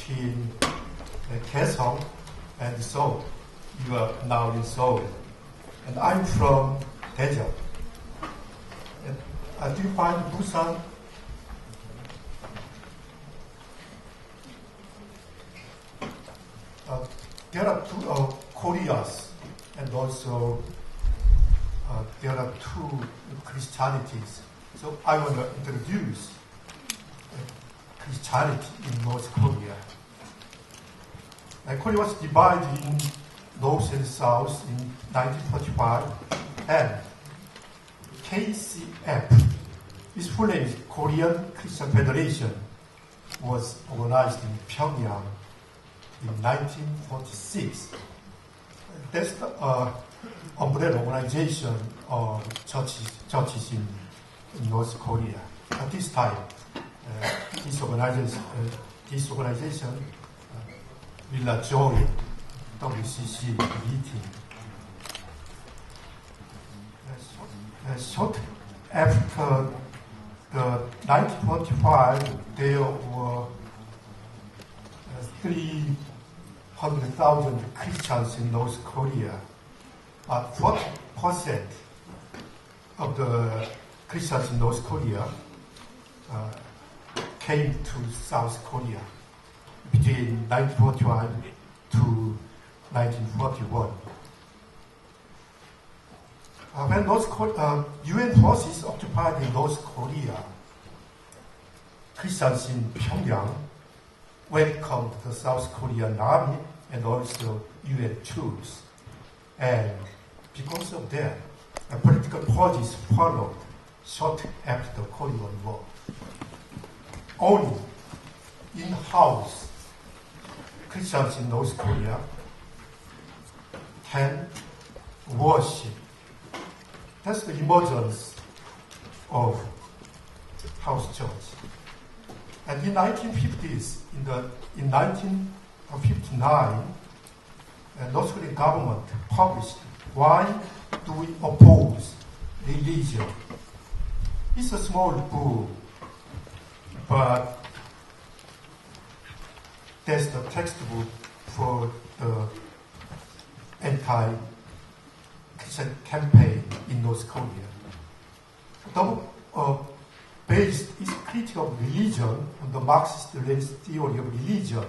between Kaesong and Seoul. You are now in Seoul. And I'm from Daejeon. And do you find Busan? There are two Koreas, and also there are two Christianities. So I want to introduce Christianity in North Korea. Korea was divided in North and South in 1945, and KCF, its full name is Korean Christian Federation, was organized in Pyongyang in 1946. That's the umbrella organization of churches in North Korea. At this time, this organization will join WCC meeting. Short after the 1945, there were 300,000 Christians in North Korea. 40% of the Christians in North Korea came to South Korea between 1945 to 1941. When UN forces occupied in North Korea, Christians in Pyongyang welcomed the South Korean army and also UN troops. And because of that, political purges followed short after the Korean War. Only in-house Christians in North Korea can worship. That's the emergence of house church. And in 1950s, in 1959, North Korean government published "Why Do We Oppose Religion?" It's a small book, but that's the textbook for the anti-Christian campaign in North Korea. The based its critique of religion on the Marxist-Leninist theory of religion.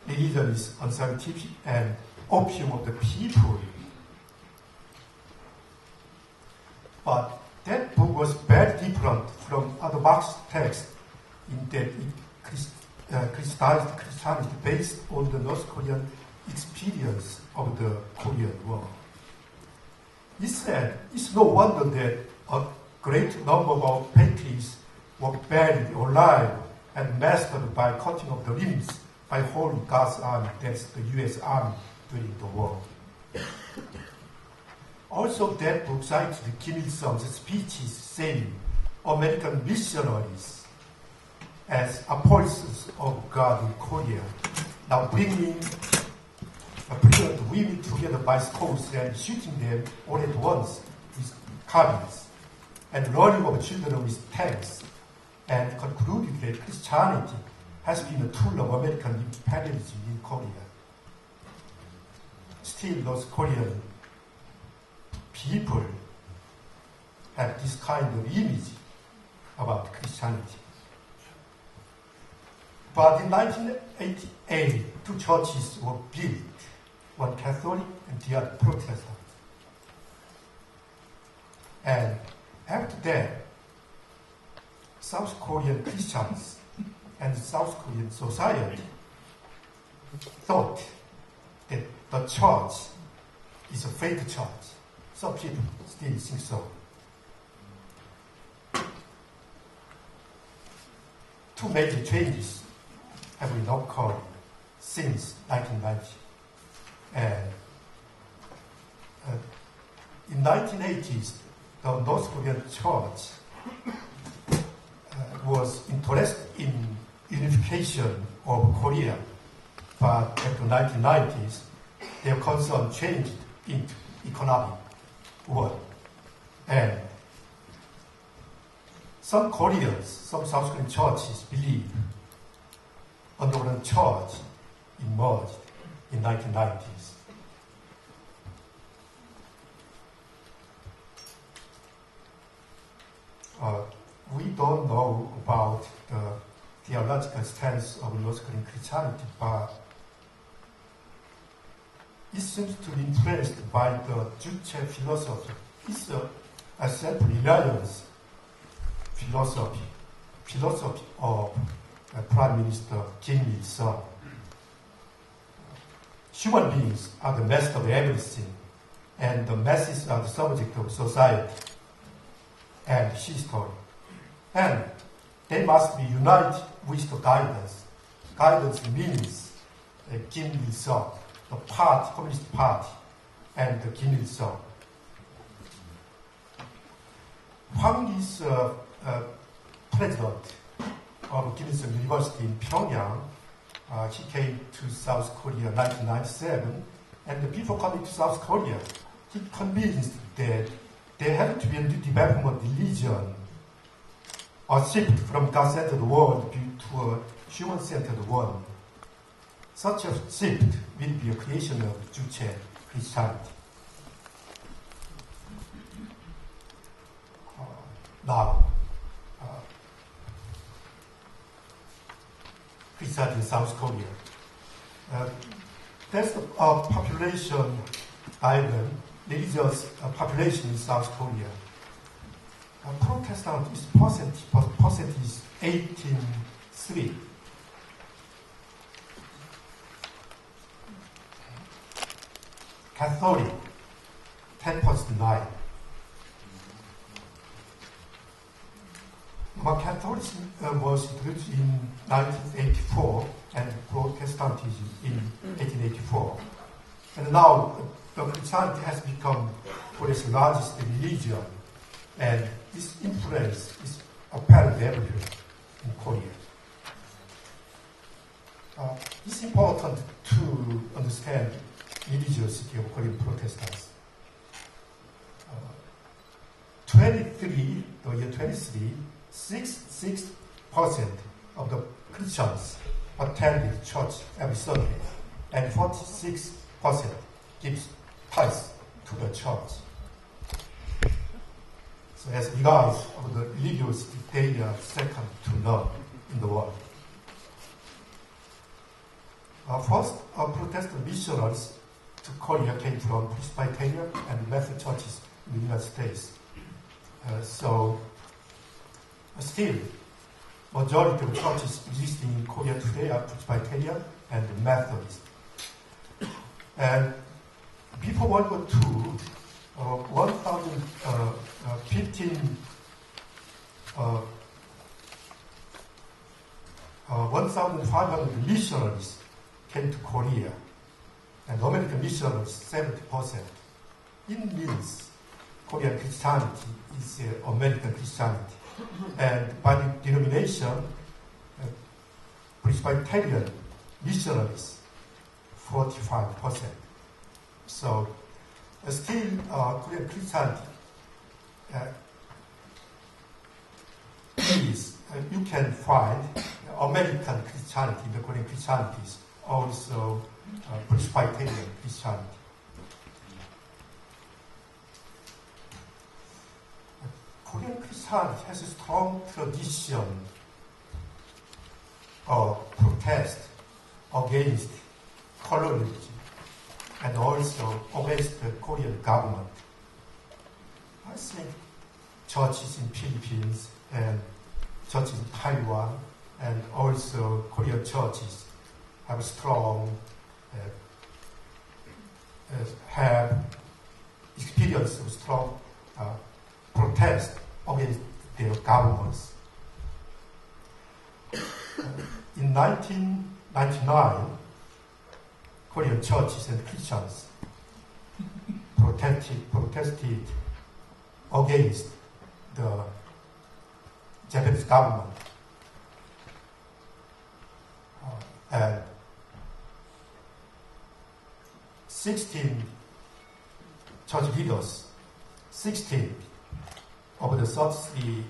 Religion is unscientific and opium of the people. But that book was very different from other Marxist texts in that it criticized Christianity based on the North Korean experience of the Korean War. It said it's no wonder that a great number of patriots were buried alive and massacred by cutting of the limbs by whole God's army, that's the US Army, during the war. Also, that book cited Kim Il-sung's speeches saying American missionaries as apostles of God in Korea, now bringing the women together by scores and shooting them all at once with carbines, and learning of children with tanks, and concluded that Christianity has been a tool of American imperialism in Korea. Still, those Korean people have this kind of image about Christianity. But in 1988, two churches were built, one Catholic and the other Protestant. And after that, South Korean Christians and South Korean society thought that the church is a fake church. Some people still think so. Two major changes have been occurred since 1990. And in 1980s, the North Korean church was interested in unification of Korea, but after 1990s, their concern changed into economic one. And some Koreans, some South Korean churches believe underground church emerged in 1990s. We don't know about the theological stance of North Korean Christianity, but it seems to be influenced by the Juche philosophy. It's a self-reliance philosophy of Prime Minister Kim Il-sung. Human beings are the master of everything, and the masses are the subject of society and history. And they must be united with the guidance. Guidance means Kim Il-sung, the Communist Party, and the Kim Il-sung. Hwang is president of Kim Il-sung University in Pyongyang. He came to South Korea in 1997, and before coming to South Korea, he convinced that there had to be a new development of religion, a shift from God-centered world to a human-centered one. Such a shift will be a creation of Juche Christianity. Now, Christianity in South Korea. There's a population island, religious population in South Korea. Protestant is percentage is 18.3. Catholic 10.9. But Catholicism was introduced in 1984 and Protestantism in 1884. And now the Christianity has become Korea's largest religion, and this influence is apparent everywhere in Korea. It's important to understand religiosity of Korean Protestants. 66% of the Christians attended church every Sunday, and 46% gives tithes to the church. So as regards of the religiosity, they are second to none in the world. First, Protestant missionaries to Korea came from Presbyterian and Methodist churches in the United States. Still, majority of churches existing in Korea today are Presbyterian and Methodist. And before World War II, 1,500 missionaries came to Korea, and American missionaries 70%. It means Korean Christianity is American Christianity. And by the denomination, Presbyterian missionaries 45%. So still Korean Christianity is, you can find American Christianity, the Korean Christianities, also Presbyterian Christianity. Korean Christianity has a strong tradition of protest against colonialism and also against the Korean government. I think churches in Philippines and churches in Taiwan and also Korean churches have strong, have experience of strong protest against their governments. In 1999, Korean churches and Christians protested against the Japanese government. And 16 church leaders, 16 of the 33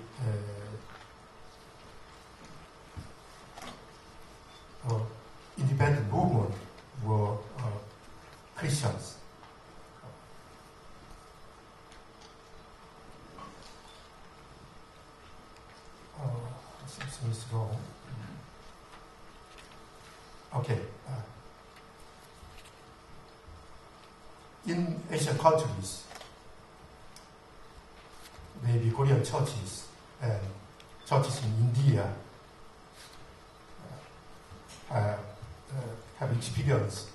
Okay. In Asian countries, maybe Korean churches and churches in India have experienced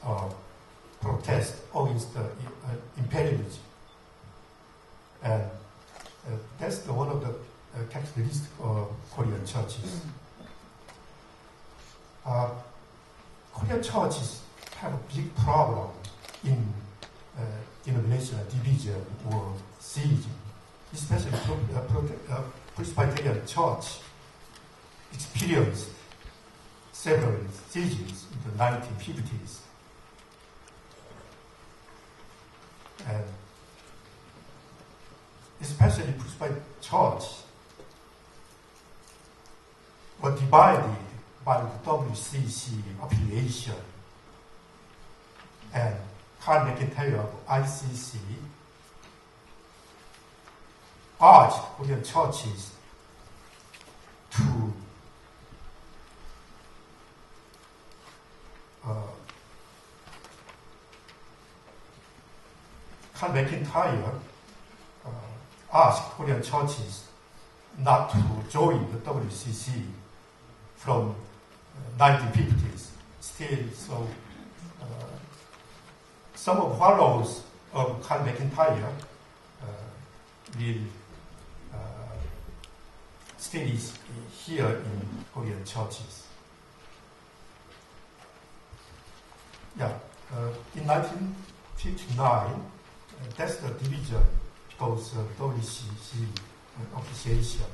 protest against imperialism. And that's one of the characteristics of Korean churches. Korean churches have a big problem in denominational division or schism, especially Presbyterian Church experienced several schisms in the 1950s. And especially Presbyterian Church were divided by the WCC affiliation, and Carl McIntyre of ICC urged Korean churches to Carl McIntyre asked Korean churches not to join the WCC from 1950s. Still, so some of followers of Carl McIntyre will still is here in Korean churches. Yeah, in 1959, that's the division because WCC officiation.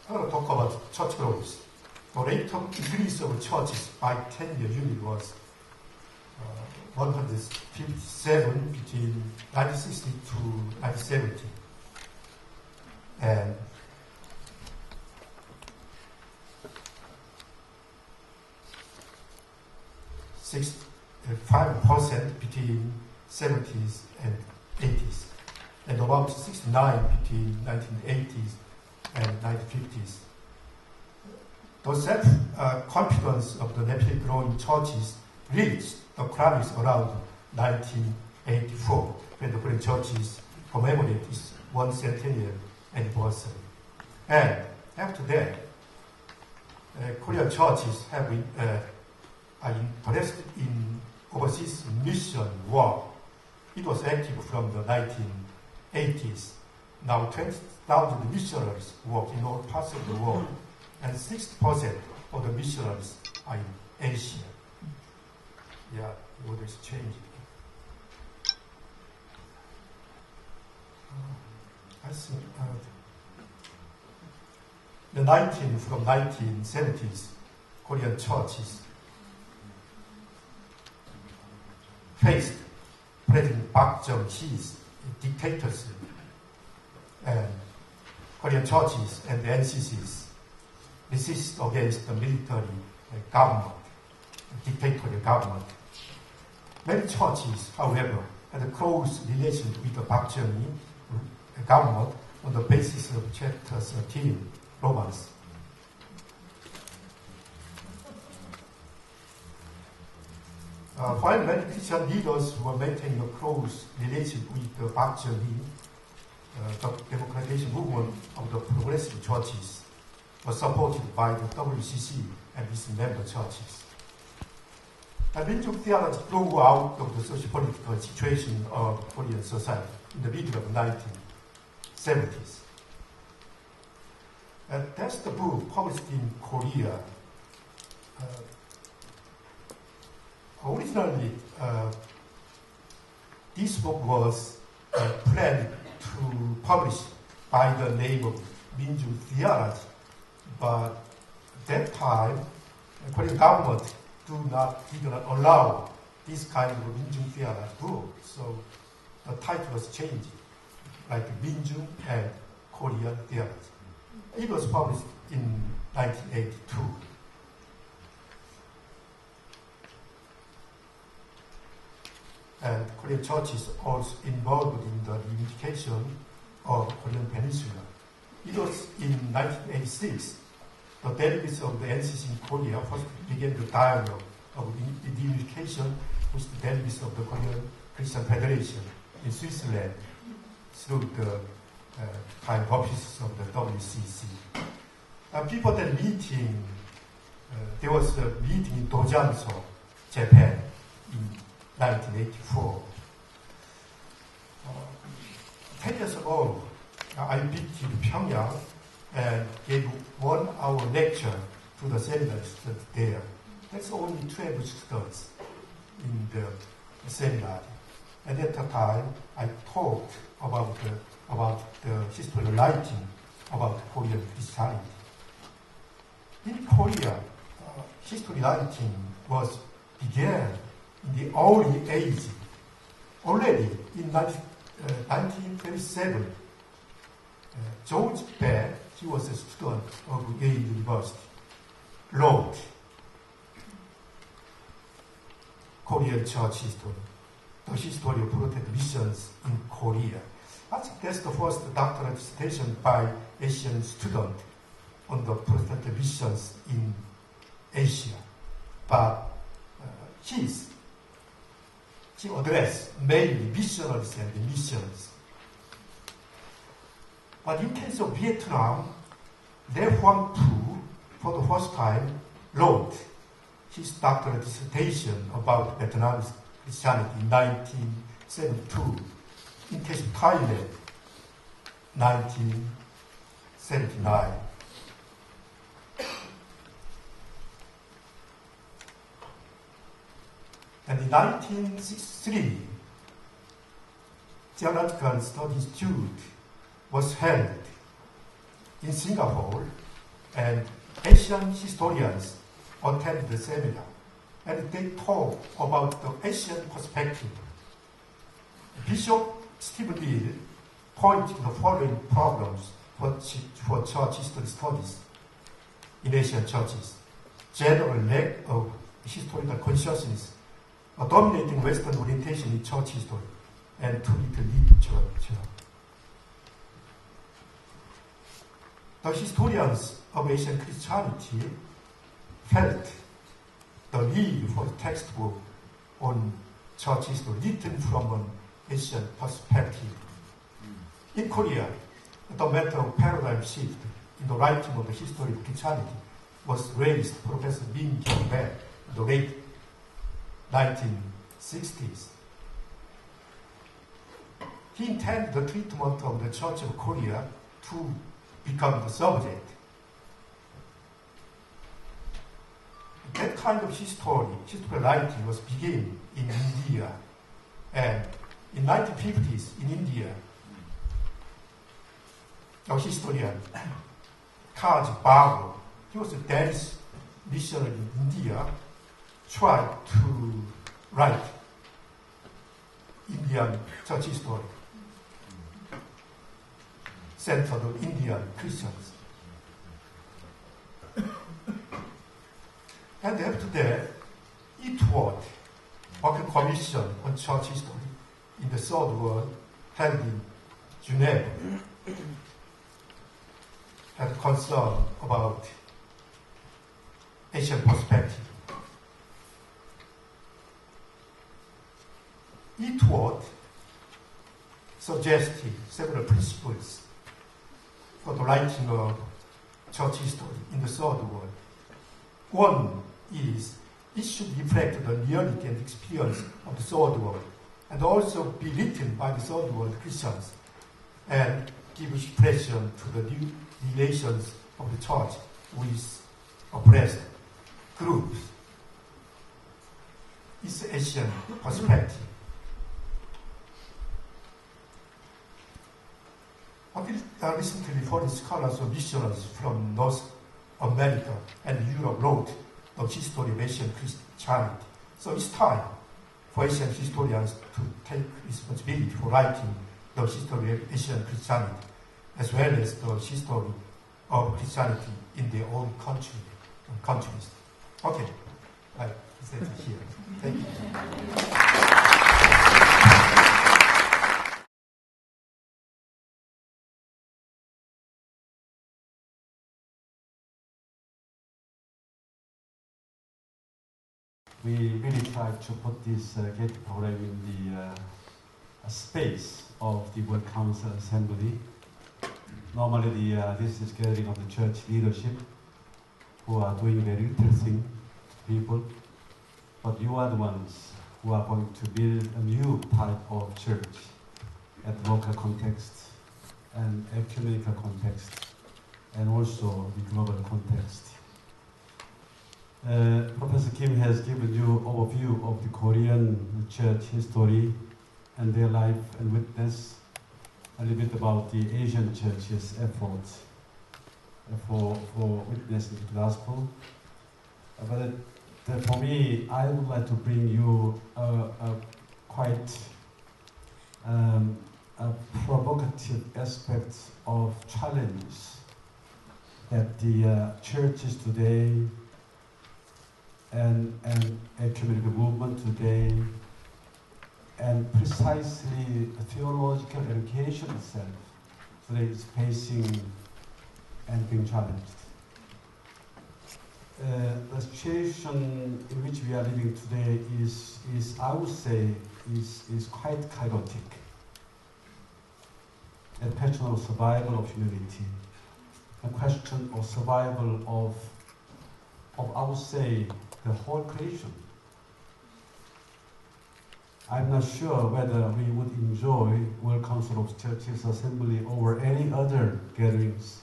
I'm going to talk about church growth. The rate of increase of churches by 10-year unit was 157 between 1960 to 1970. And 5% between 70s and 80s, and about 69 between 1980s and 1950s. The self-confidence of the rapidly growing churches reached the climax around 1984, when the Korean churches commemorated its 1centennial anniversary. And after that, Korean churches have been, are interested in overseas mission work. It was active from the 1980s. Now 20,000 missionaries work in all parts of the world, and 60% of the missionaries are in Asia. Yeah, the world is changing. I think from 1970s, Korean churches faced President Park Chung-hee's dictatorship, and Korean churches and the NCCs resist against the military government, dictatorial government. Many churches, however, had a close relation with the Park Chung-hee government on the basis of Chapter 13 romance. While many Christian leaders were maintaining a close relation with the Park Chung-hee, the democratization movement of the progressive churches was supported by the WCC and its member churches. And Minjuk theology grew out of the socio-political situation of Korean society in the middle of the 1970s. And that's the book published in Korea. Originally, this book was planned to publish by the name of Minjuk theology, but at that time, the Korean government did not allow this kind of Minjuk theology book, so the title was changed, like Minjuk and Korean theology. It was published in 1982. And Korean churches also involved in the unification of Korean Peninsula. It was in 1986, the delegates of the NCC in Korea first began the dialogue of unification with the delegates of the Korean Christian Federation in Switzerland through the kind offices of the WCC. Before that meeting, there was a meeting in Dojanso, Japan, in 1984. 10 years ago, I visited Pyongyang and gave 1 hour lecture to the seminarists there. That's only 12 students in the seminar. And at the time, I talked about the history of writing about Korean Christianity. In Korea, history writing began in the early age. Already in 1937, George Beck, he was a student of Yale University, wrote Korean church history, the history of Protestant missions in Korea. I think that's the first doctoral dissertation by Asian student on the Protestant missions in Asia. But he addressed mainly missionaries and missions. But in case of Vietnam, Heung Soo, for the first time, wrote his doctoral dissertation about Vietnamese Christianity in 1972. In case of Thailand, 1979. And in 1963, Theological Studies Institute was held in Singapore, and Asian historians attended the seminar, and they talked about the Asian perspective. Bishop Stephen Lee pointed to the following problems for church history studies in Asian churches: general lack of historical consciousness, a dominating Western orientation in church history, and too little literature. The historians of Asian Christianity felt the need for a textbook on church history written from an Asian perspective. In Korea, the matter of paradigm shift in the writing of the history of Christianity was raised by Professor Min Kyung-bae in the late 1960s. He intended the treatment of the Church of Korea to become the subject. That kind of history writing was beginning in India, and in 1950s in India, a historian, Kaj Babu, he was a Danish missionary in India, tried to write Indian church history, centered on Indian Christians. And after that, Eastward, a commission on church history in the Third World, held in Geneva, had concern about Asian perspective. Eastward suggested several principles for the writing of church history in the Third World. One is it should reflect the reality and experience of the Third World, and also be written by the Third World Christians, and give expression to the new relations of the church with oppressed groups. It's Asian perspective. Recently, foreign scholars or missionaries from North America and Europe wrote the history of Asian Christianity. So it's time for Asian historians to take responsibility for writing the history of Asian Christianity, as well as the history of Christianity in their own countries. Okay, I said it here. Thank you. we really tried to put this GETI program in the space of the World Council Assembly. Normally, this is gathering of the church leadership who are doing very little thing to people, but you are the ones who are going to build a new type of church at local context and ecumenical context, and also the global context. Professor Kim has given you overview of the Korean church history and their life and witness, a little bit about the Asian church's efforts for witnessing the gospel. But for me, I would like to bring you a quite a provocative aspect of challenges that the churches today and ecumenical movement today, and precisely theological education itself today is facing and being challenged. The situation in which we are living today is I would say, is quite chaotic. A question of survival of humanity, a question of survival of I would say, the whole creation. I'm not sure whether we would enjoy World Council of Churches Assembly over any other gatherings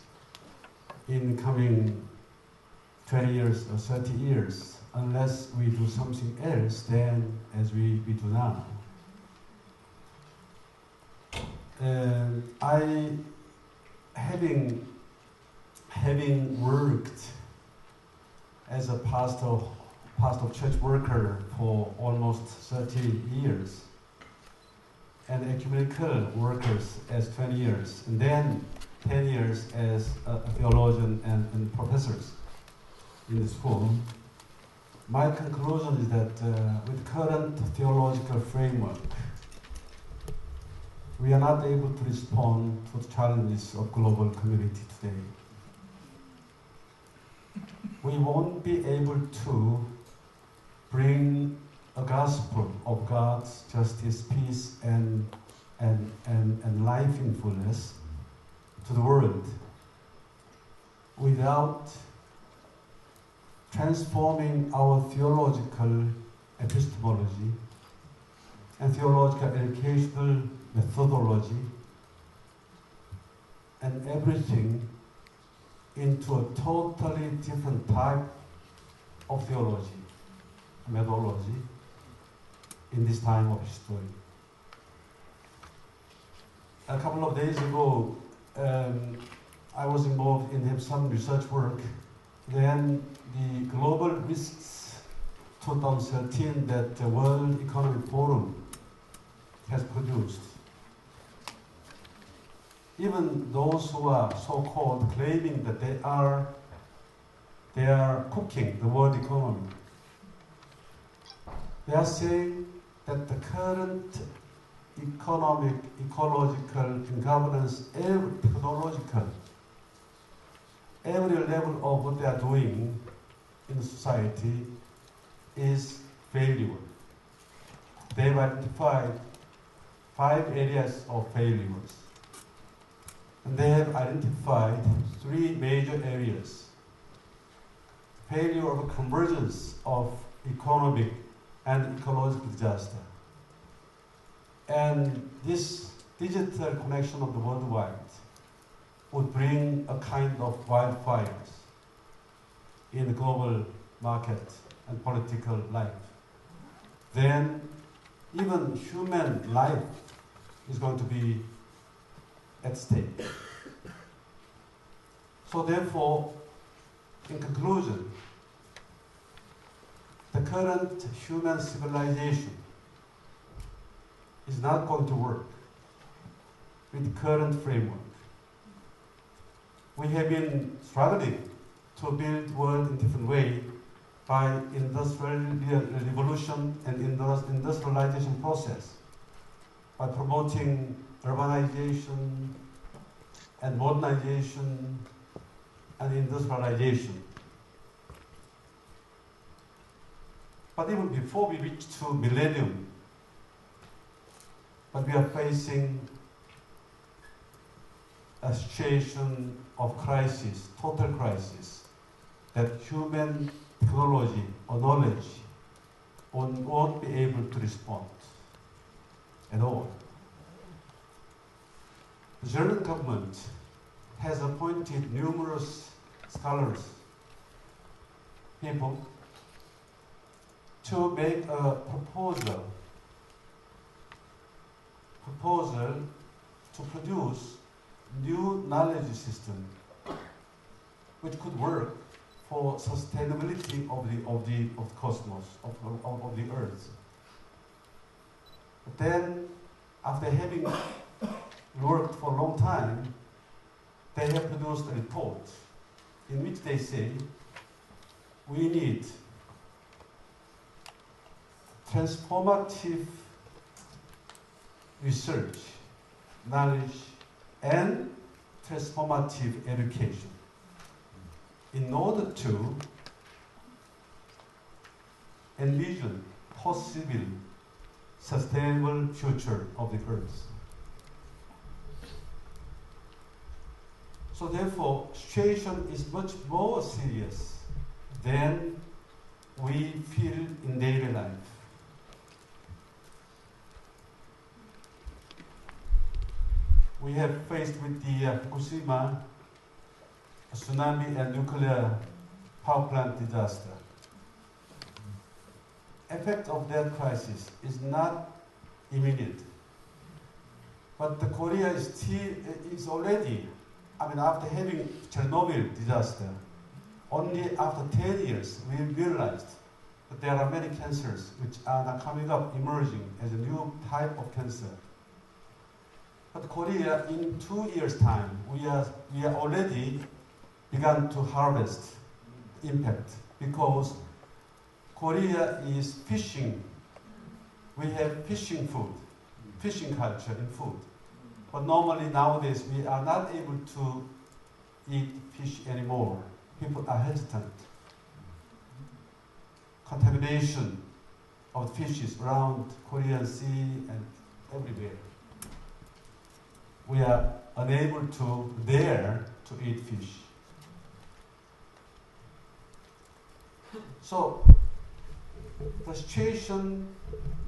in the coming 20 years or 30 years, unless we do something else than as we do now. I, having worked as a pastor church worker for almost 30 years, and ecumenical workers as 20 years, and then 10 years as a theologian and professors in the school, my conclusion is that with current theological framework, we are not able to respond to the challenges of global community today. We won't be able to bring a gospel of God's justice, peace, and life in fullness to the world without transforming our theological epistemology and theological educational methodology and everything into a totally different type of theology, methodology in this time of history. A couple of days ago, I was involved in some research work. Then the Global Risks 2013 that the World Economic Forum has produced. Even those who are so-called claiming that they are cooking the world economy, they are saying that the current economic, ecological, and governance, every technological, every level of what they are doing in society is failure. They've identified 5 areas of failures. And they have identified 3 major areas. Failure of convergence of economic and ecological disaster. And this digital connection of the worldwide would bring a kind of wildfires in the global market and political life. Then even human life is going to be at stake. So therefore, in conclusion, the current human civilization is not going to work with the current framework. We have been struggling to build the world in a different way by industrial revolution and industrialization process, by promoting urbanization and modernization and industrialization. But even before we reach to millennium, but we are facing a situation of crisis, total crisis, that human technology or knowledge won't be able to respond at all. The German government has appointed numerous scholars, people, to make a proposal to produce new knowledge system which could work for sustainability of the cosmos, of the earth. But then, after having worked for a long time, they have produced a report in which they say we need transformative research, knowledge, and transformative education in order to envision possible sustainable future of the earth. So therefore, situation is much more serious than we feel in daily life. We have faced with the Fukushima tsunami and nuclear power plant disaster. Effect of that crisis is not immediate, but the Korea is already, after having Chernobyl disaster, only after 10 years we realized that there are many cancers which are now coming up, emerging as a new type of cancer. But Korea, in 2 years' time, we are already begun to harvest impact because Korea is fishing. We have fishing food, fishing culture in food. But normally nowadays we are not able to eat fish anymore. People are hesitant. Contamination of fishes around Korean Sea and everywhere. We are unable to dare to eat fish. So the situation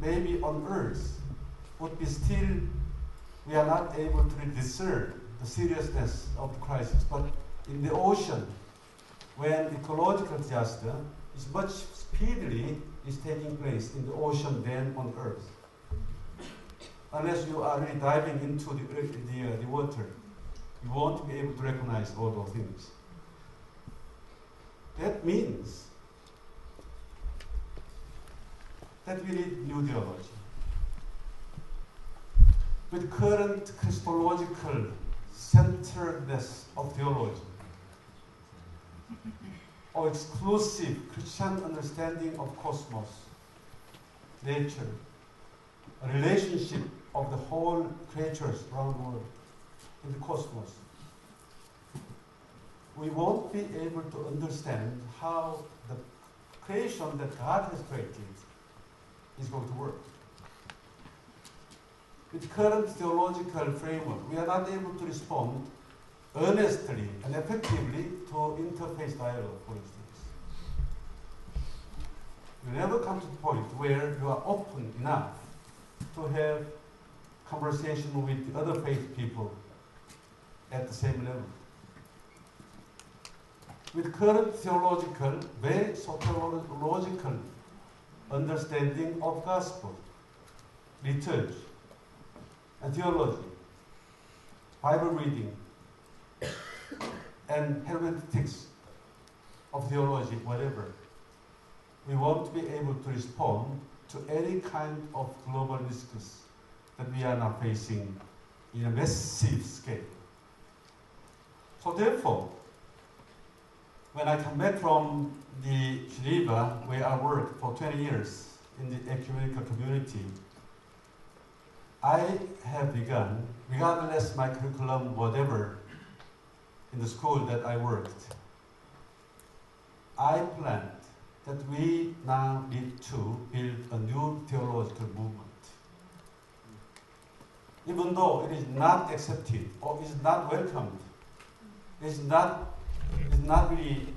maybe on Earth would be still, we are not able to discern the seriousness of the crisis. But in the ocean, when ecological disaster is much speedily is taking place in the ocean than on Earth. Unless you are really diving into the water, you won't be able to recognize all those things. That means that we need new theology. With current Christological centeredness of theology, or exclusive Christian understanding of cosmos, nature, a relationship of the whole creatures around the world, in the cosmos, we won't be able to understand how the creation that God has created is going to work. With current theological framework, we are not able to respond earnestly and effectively to interfaith dialogue, for instance. You never come to the point where you are open enough to have conversation with the other faith people at the same level. With current theological, very soteriological understanding of gospel, liturgy, and theology, Bible reading, and hermeneutics of theology, whatever, we won't be able to respond to any kind of global risks that we are now facing in a massive scale. So therefore, when I come back from the Geneva, where I worked for 20 years in the ecumenical community, I have begun, regardless my curriculum, whatever, in the school that I worked, I planned that we now need to build a new theological movement. Even though it is not accepted or is not welcomed, it is not really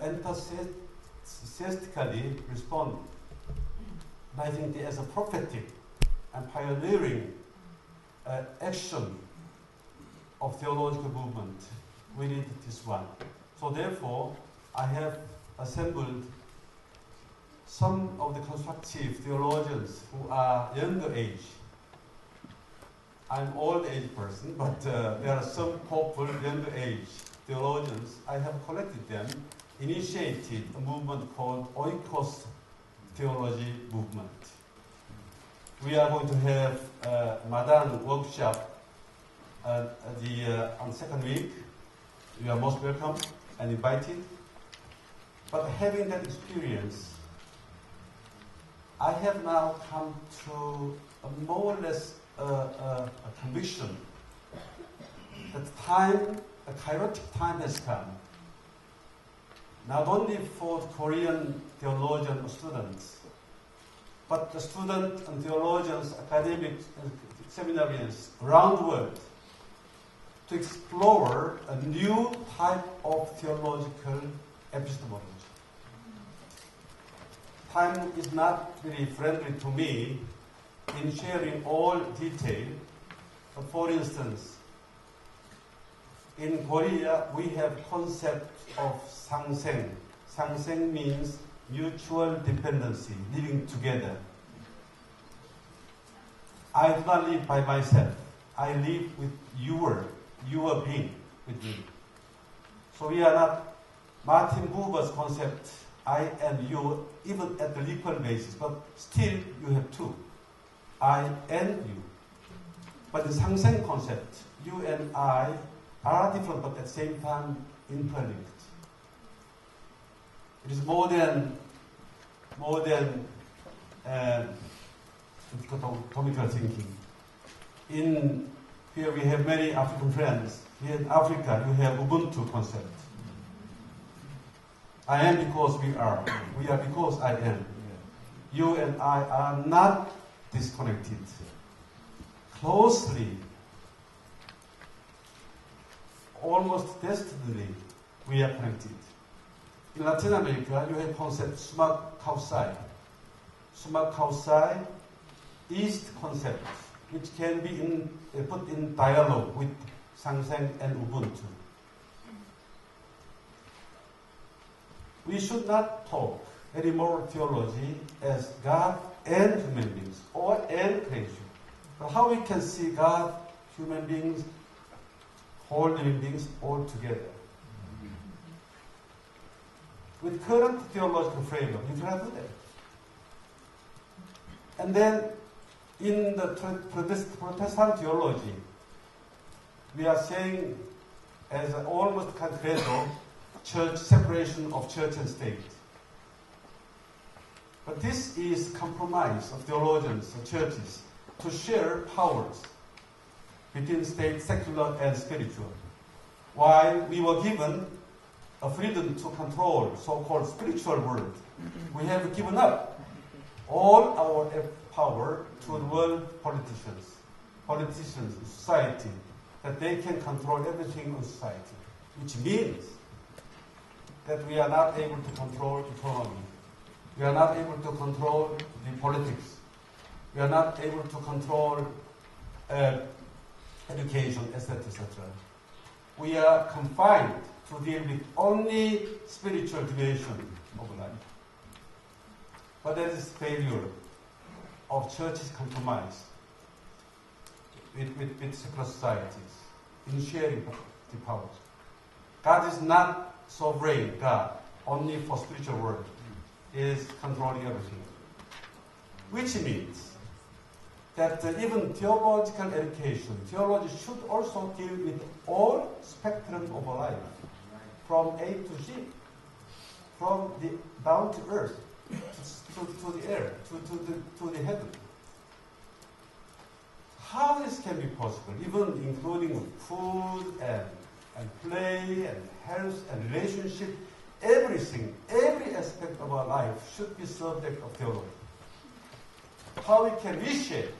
enthusiastically responded. But I think as a prophetic and pioneering action of theological movement, we need this one. So therefore, I have assembled some of the constructive theologians who are younger age. I'm old age person, but there are some hopeful younger age theologians. I have collected them, initiated a movement called Oikos theology movement. We are going to have a Madan workshop on second week. You are most welcome and invited. But having that experience, I have now come to a more or less a conviction that a kairotic time has come, not only for the Korean theologian students, but the students and theologians, academics, seminarians around the world, to explore a new type of theological epistemology. Time is not really friendly to me in sharing all detail. But for instance, in Korea, we have concept of 상생. 상생 means mutual dependency, living together. I do not live by myself. I live with your being with me. So we are not Martin Buber's concept, I and you, even at the equal basis, but still you have two. I and you. But the 상생 concept, you and I are different, but at the same time interlinked. It is more than dichotomical thinking. In here we have many African friends. Here in Africa, you have Ubuntu concept. I am because we are. We are because I am. You and I are not disconnected. Closely, almost destinedly, we are connected. In Latin America, you have concept sumak kausai. Sumak kausai is concept which can be put in dialogue with Sangseng and Ubuntu. We should not talk anymore theology as God and human beings, or and creation. But how we can see God, human beings, whole living beings all together. With current theological framework, you cannot do that. And then in the Protestant theology, we are saying as an almost concreto, church separation of church and state. But this is compromise of theologians and churches to share powers between state, secular, and spiritual. While we were given a freedom to control so-called spiritual world, we have given up all our power to the world politicians, society, that they can control everything in society, which means that we are not able to control economy. We are not able to control the politics. We are not able to control education, etc., etc. We are confined to deal with only spiritual dimension of life. But that is failure of church's compromise with secular societies in sharing the powers. God is not sovereign God, only for spiritual world, is controlling everything. Which means that even theological education, theology should also deal with all spectrum of life, from A to Z, from the down to earth, to the air, to the heaven. How this can be possible, even including food and play and health and relationship, everything, every aspect of our life should be subject of theology. How we can reshape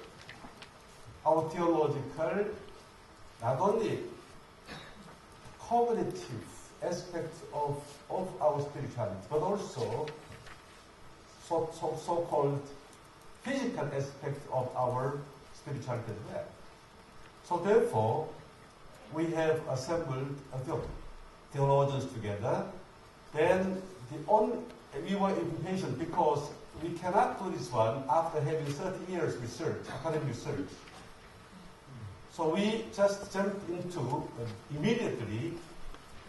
our theological, not only cognitive aspects of our spirituality, but also so-called physical aspects of our spirituality as well. So therefore, we have assembled theologians together. Then we were impatient because we cannot do this one after having 30 years research, academic research. So we just jumped into immediately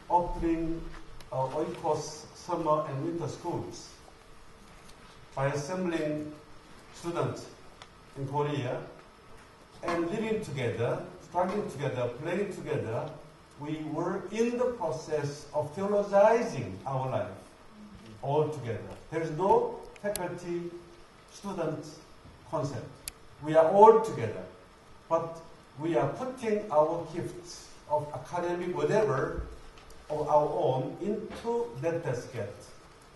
opening Oikos summer and winter schools by assembling students in Korea and living together, struggling together, playing together. We were in the process of theologizing our life all together. There is no faculty-student concept. We are all together, but we are putting our gifts of academic whatever of our own into that basket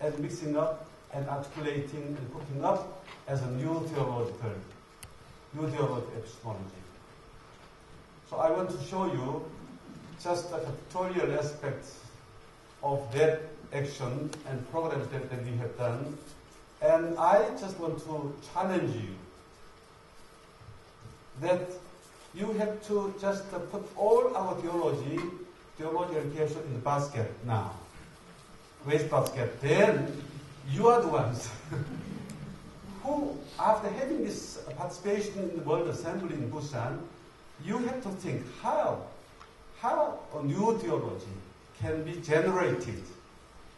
and mixing up and articulating and putting up as a new theological epistemology. So I want to show you just a tutorial aspect of that action and programs that we have done. And I just want to challenge you that you have to just put all our theological education in the basket now, waste basket. Then you are the ones who, after having this participation in the World Assembly in Busan, you have to think how a new theology can be generated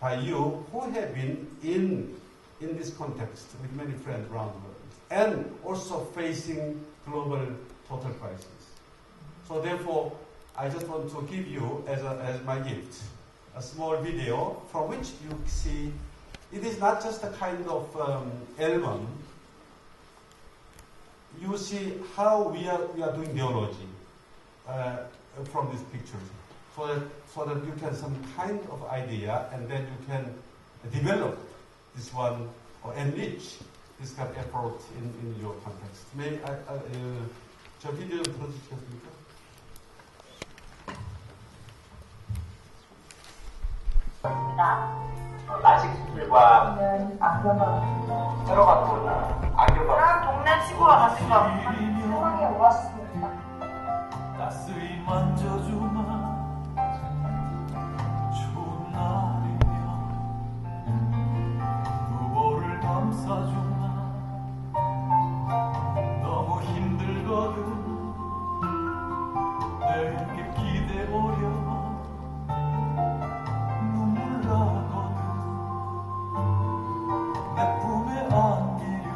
by you who have been in this context with many friends around the world, and also facing global total crisis. So therefore, I just want to give you as my gift a small video from which you see it is not just a kind of album. You see how we are doing theology from these pictures, so that you can some kind of idea, and then you can develop this one or enrich this kind of effort in your context. May 저 비디오 들어주시겠습니까? 라식술과 새로 갖고 안경과 동네 친구가 같은 거 세상에 오았습니다. 따스히 만져주마 좋은 날이면 두보를 감싸주마 너무 힘들거든 내게 기대보려 눈물 나거든 내 품에 안기려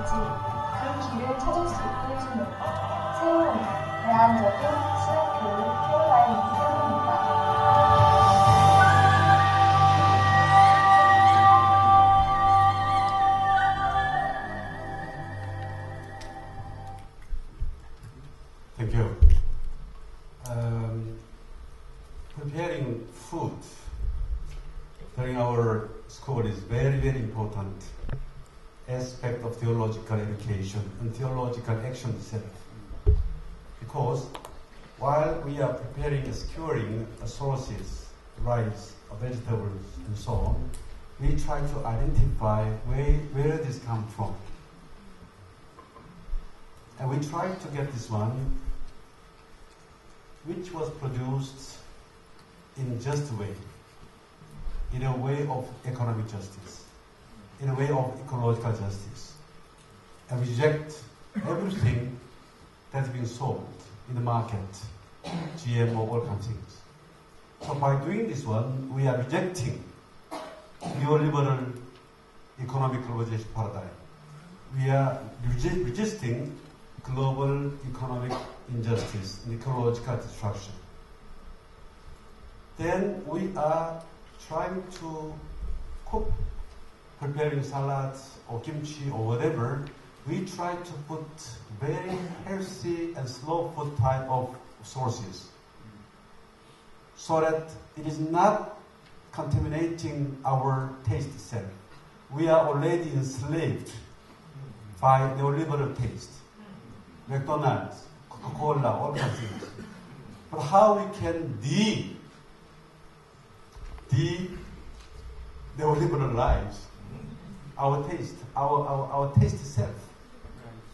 있는지 그 길을 찾을 수 있게 해주는 새로운 대안적인 신학교육 캠프이기 때문입니다. Thank you. Preparing food during our school is very, very important aspect of theological education and theological action itself. Because while we are preparing, skewering sources, rice, vegetables, and so on, we try to identify where this comes from. And we try to get this one which was produced in just way, in a way of economic justice, in a way of ecological justice, and reject everything that's being sold in the market, GMO, all kinds of things. So by doing this one, we are rejecting neoliberal economic globalization paradigm. We are resisting global economic injustice and ecological destruction. Then we are trying to cook, preparing salads or kimchi or whatever. We try to put very healthy and slow food type of sources so that it is not contaminating our taste itself. We are already enslaved by neoliberal taste. McDonald's, Coca-Cola, all kinds of things. But how we can neoliberalize our taste, our taste itself.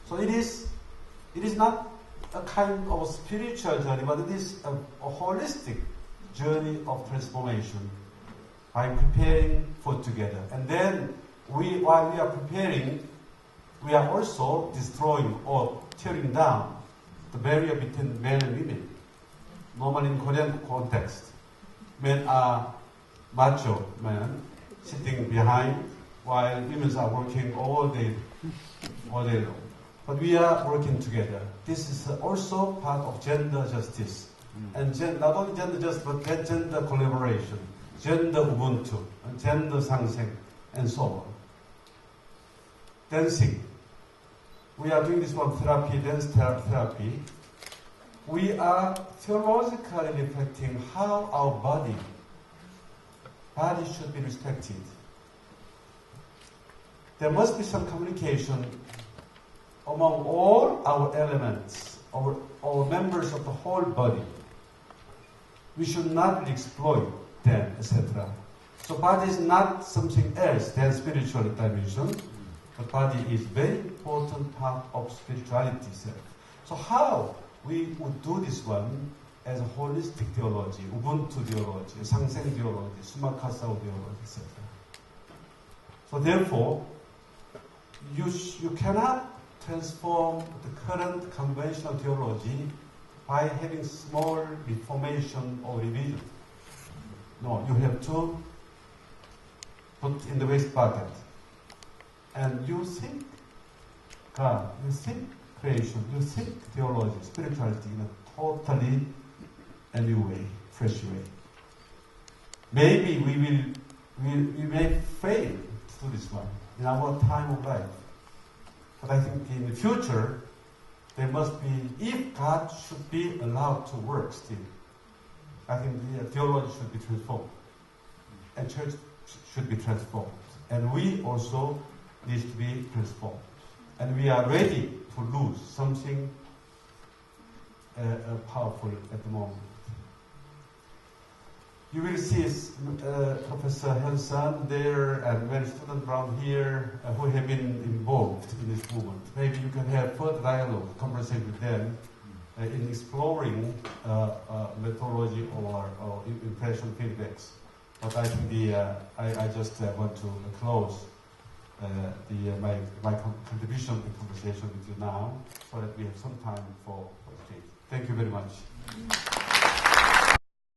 So it is not a kind of spiritual journey, but it is a holistic journey of transformation by preparing food together. And then while we are preparing, we are also destroying or tearing down the barrier between men and women. Normally in Korean context, men are macho men sitting behind while women are working all day long. But we are working together. This is also part of gender justice. And not only gender justice, but gender collaboration, gender ubuntu, gender sangseng, and so on. Dancing. We are doing this one therapy, dance therapy. We are theologically reflecting how our body should be respected. There must be some communication among all our elements, our members of the whole body. We should not exploit them, etc. So body is not something else than spiritual dimension. The body is very important part of spirituality itself. So how we would do this one as a holistic theology, Ubuntu theology, Sangseng theology, Sumakasao theology, etc. So therefore, you cannot transform the current conventional theology by having small reformation or revision. No, you have to put in the waste bucket. And you think God, you think creation, you think theology, spirituality in a totally new way, fresh way. Maybe we may fail to do this one in our time of life. But I think in the future, there must be, if God should be allowed to work still, I think the theology should be transformed. And church should be transformed. And we also need to be transformed. And we are ready to lose something powerful at the moment. You will see Professor Heung Soo there and many students around here who have been involved in this movement. Maybe you can have further dialogue, conversation with them in exploring methodology or impression feedbacks. But I think I just want to close my contribution to conversation with you now, so that we have some time for exchange. Thank you very much.